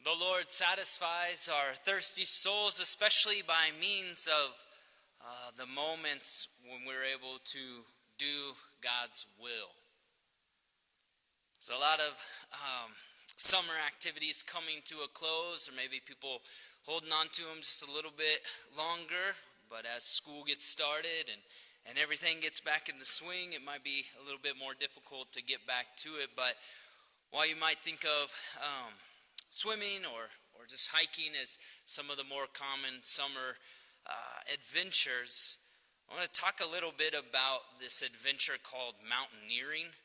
The Lord satisfies our thirsty souls, especially by means of the moments when we're able to do God's will. There's a lot of summer activities coming to a close, or maybe people holding on to them just a little bit longer. But as school gets started and everything gets back in the swing, it might be a little bit more difficult to get back to it. But while you might think of swimming or just hiking as some of the more common summer adventures, I want to talk a little bit about this adventure called mountaineering,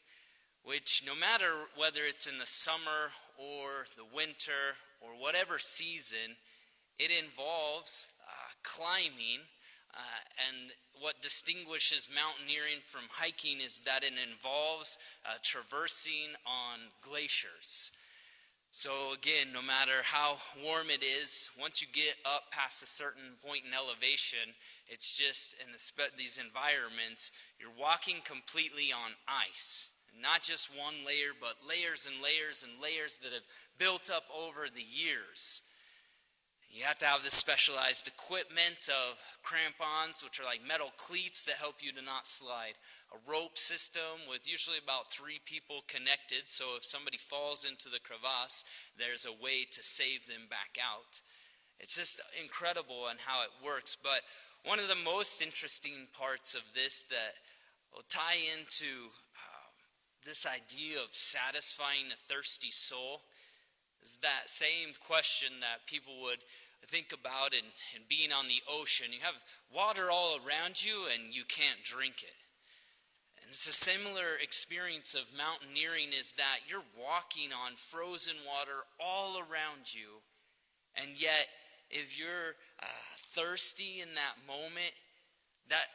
which no matter whether it's in the summer or the winter or whatever season, it involves climbing. And what distinguishes mountaineering from hiking is that it involves traversing on glaciers. So again, no matter how warm it is, once you get up past a certain point in elevation, it's just in these environments, you're walking completely on ice. Not just one layer, but layers and layers and layers that have built up over the years. You have to have this specialized equipment of crampons, which are like metal cleats that help you to not slide. A rope system with usually about 3 people connected, so if somebody falls into the crevasse, there's a way to save them back out. It's just incredible on how it works. But one of the most interesting parts of this that will tie into this idea of satisfying a thirsty soul is that same question that people would think about in being on the ocean. You have water all around you and you can't drink it. And it's a similar experience of mountaineering, is that you're walking on frozen water all around you, and yet if you're thirsty in that moment, that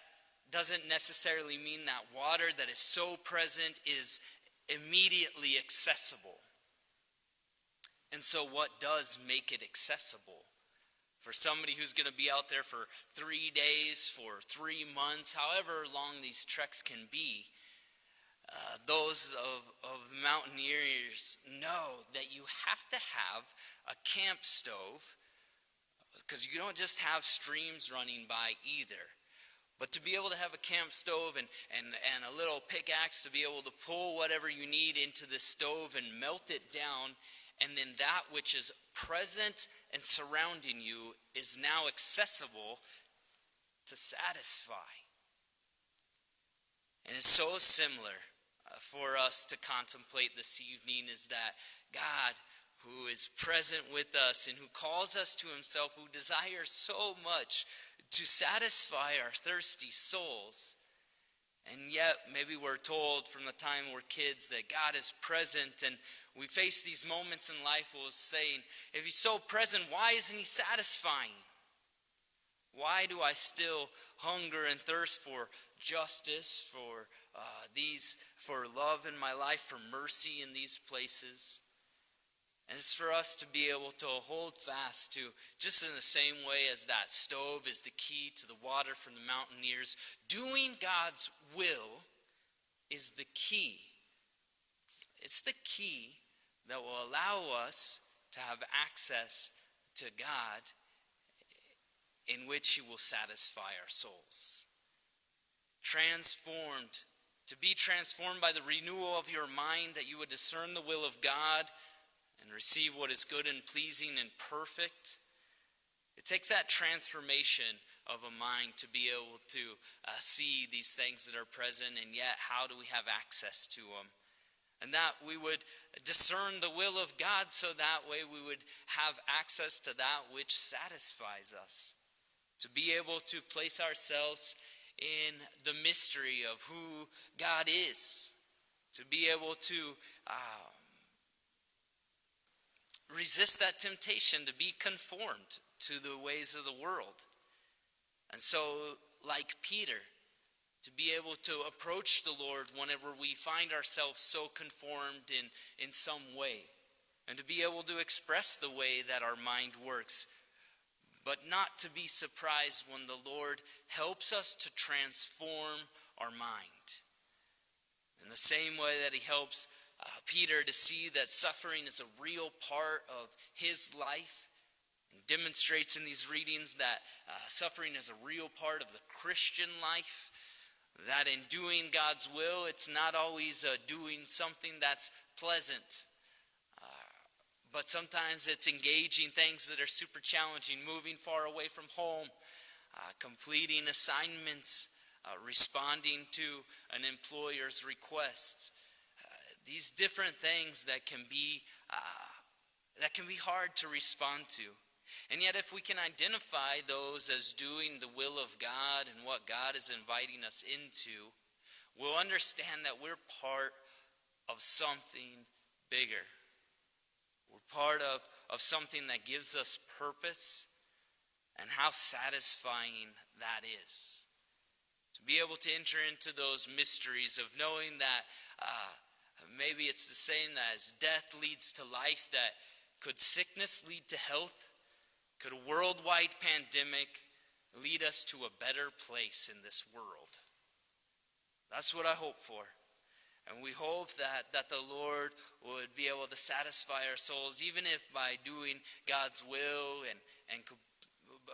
doesn't necessarily mean that water that is so present is immediately accessible. And so what does make it accessible? For somebody who's going to be out there for 3 days, for 3 months, however long these treks can be, those of the mountaineers know that you have to have a camp stove, because you don't just have streams running by either. But to be able to have a camp stove and a little pickaxe to be able to pull whatever you need into the stove and melt it down, and then that which is present and surrounding you is now accessible to satisfy. And it's so similar for us to contemplate this evening, is that God, who is present with us and who calls us to himself, who desires so much to satisfy our thirsty souls. And yet maybe we're told from the time we're kids that God is present, and we face these moments in life where we're saying, if he's so present, why isn't he satisfying? Why do I still hunger and thirst for justice, for love in my life, for mercy in these places? And it's for us to be able to hold fast to, just in the same way as that stove is the key to the water from the mountaineers, doing God's will is the key. It's the key that will allow us to have access to God, in which he will satisfy our souls. To be transformed by the renewal of your mind, that you would discern the will of God and receive what is good and pleasing and perfect. It takes that transformation of a mind to be able to see these things that are present, and yet how do we have access to them? And that we would discern the will of God, so that way we would have access to that which satisfies us. To be able to place ourselves in the mystery of who God is. To be able to resist that temptation to be conformed to the ways of the world. And so, like Peter, to be able to approach the Lord whenever we find ourselves so conformed in some way, and to be able to express the way that our mind works, but not to be surprised when the Lord helps us to transform our mind. In the same way that he helps Peter to see that suffering is a real part of his life. He demonstrates in these readings that suffering is a real part of the Christian life. That in doing God's will, it's not always doing something that's pleasant. But sometimes it's engaging things that are super challenging, moving far away from home, completing assignments, responding to an employer's requests. These different things that can be hard to respond to. And yet if we can identify those as doing the will of God and what God is inviting us into, we'll understand that we're part of something bigger. We're part of something that gives us purpose, and how satisfying that is. To be able to enter into those mysteries of knowing that maybe it's the same that as death leads to life, that could sickness lead to health? Could a worldwide pandemic lead us to a better place in this world? That's what I hope for. And we hope that the Lord would be able to satisfy our souls, even if by doing God's will and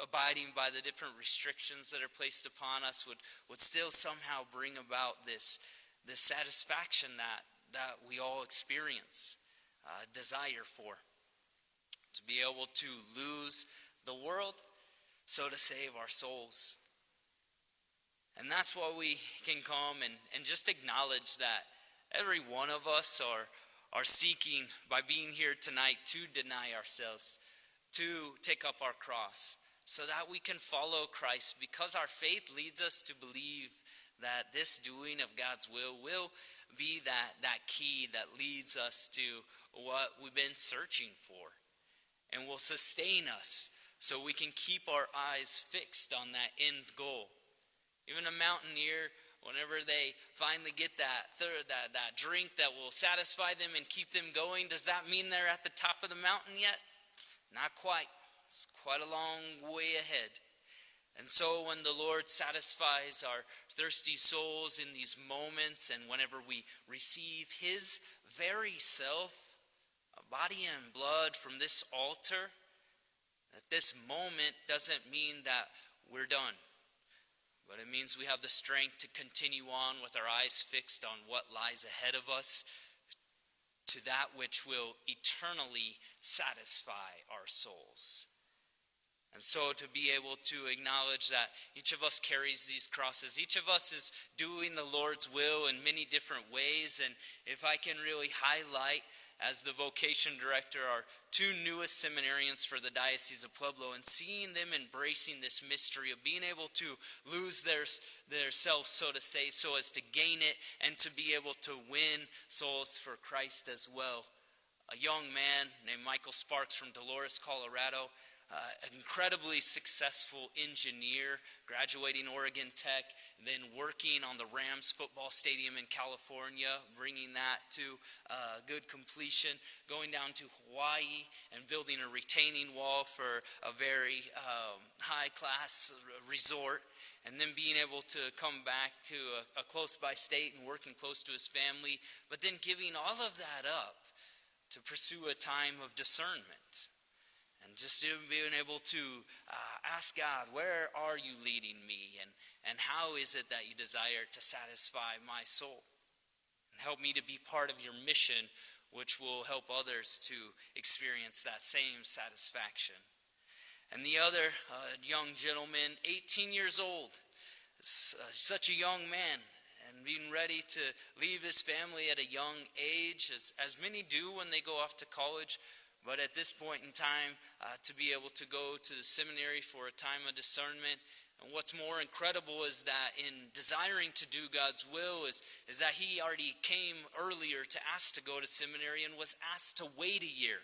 abiding by the different restrictions that are placed upon us would still somehow bring about this satisfaction that we all experience, desire for. To be able to lose the world, so to save our souls. And that's why we can come and just acknowledge that every one of us are seeking, by being here tonight, to deny ourselves, to take up our cross, so that we can follow Christ, because our faith leads us to believe that this doing of God's will be that key that leads us to what we've been searching for, and will sustain us so we can keep our eyes fixed on that end goal. Even a mountaineer, whenever they finally get that drink that will satisfy them and keep them going, does that mean they're at the top of the mountain yet? Not quite. It's quite a long way ahead. And so when the Lord satisfies our thirsty souls in these moments, and whenever we receive his very self, body and blood from this altar, that this moment doesn't mean that we're done. But it means we have the strength to continue on with our eyes fixed on what lies ahead of us, to that which will eternally satisfy our souls. And so to be able to acknowledge that each of us carries these crosses, each of us is doing the Lord's will in many different ways. And if I can really highlight, as the vocation director, our two newest seminarians for the Diocese of Pueblo, and seeing them embracing this mystery of being able to lose their self, so to say, so as to gain it, and to be able to win souls for Christ as well. A young man named Michael Sparks from Dolores, Colorado, an incredibly successful engineer, graduating Oregon Tech, then working on the Rams football stadium in California, bringing that to good completion, going down to Hawaii and building a retaining wall for a very high-class resort, and then being able to come back to a close-by state and working close to his family, but then giving all of that up to pursue a time of discernment. And just being able to ask God, where are you leading me? And how is it that you desire to satisfy my soul? And help me to be part of your mission, which will help others to experience that same satisfaction. And the other young gentleman, 18 years old, such a young man, and being ready to leave his family at a young age, as many do when they go off to college. But at this point in time, to be able to go to the seminary for a time of discernment. And what's more incredible is that in desiring to do God's will is that he already came earlier to ask to go to seminary and was asked to wait a year.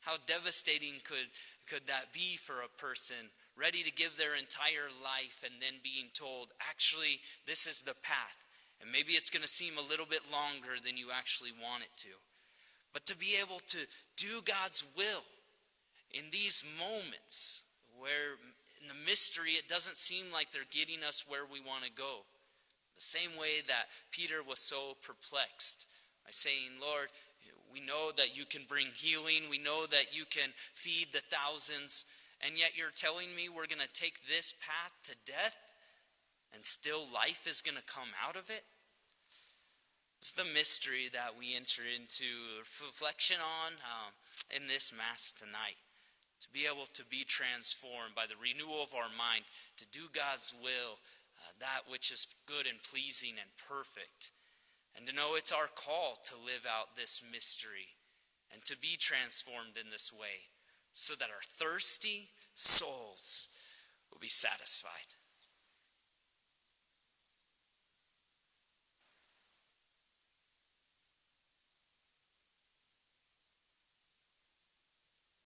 How devastating could that be for a person ready to give their entire life and then being told, actually, this is the path. And maybe it's going to seem a little bit longer than you actually want it to. But to be able to do God's will in these moments where in the mystery it doesn't seem like they're getting us where we want to go. The same way that Peter was so perplexed by saying, Lord, we know that you can bring healing. We know that you can feed the thousands. And yet you're telling me we're going to take this path to death and still life is going to come out of it? It's the mystery that we enter into reflection on in this Mass tonight. To be able to be transformed by the renewal of our mind, to do God's will, that which is good and pleasing and perfect. And to know it's our call to live out this mystery and to be transformed in this way so that our thirsty souls will be satisfied.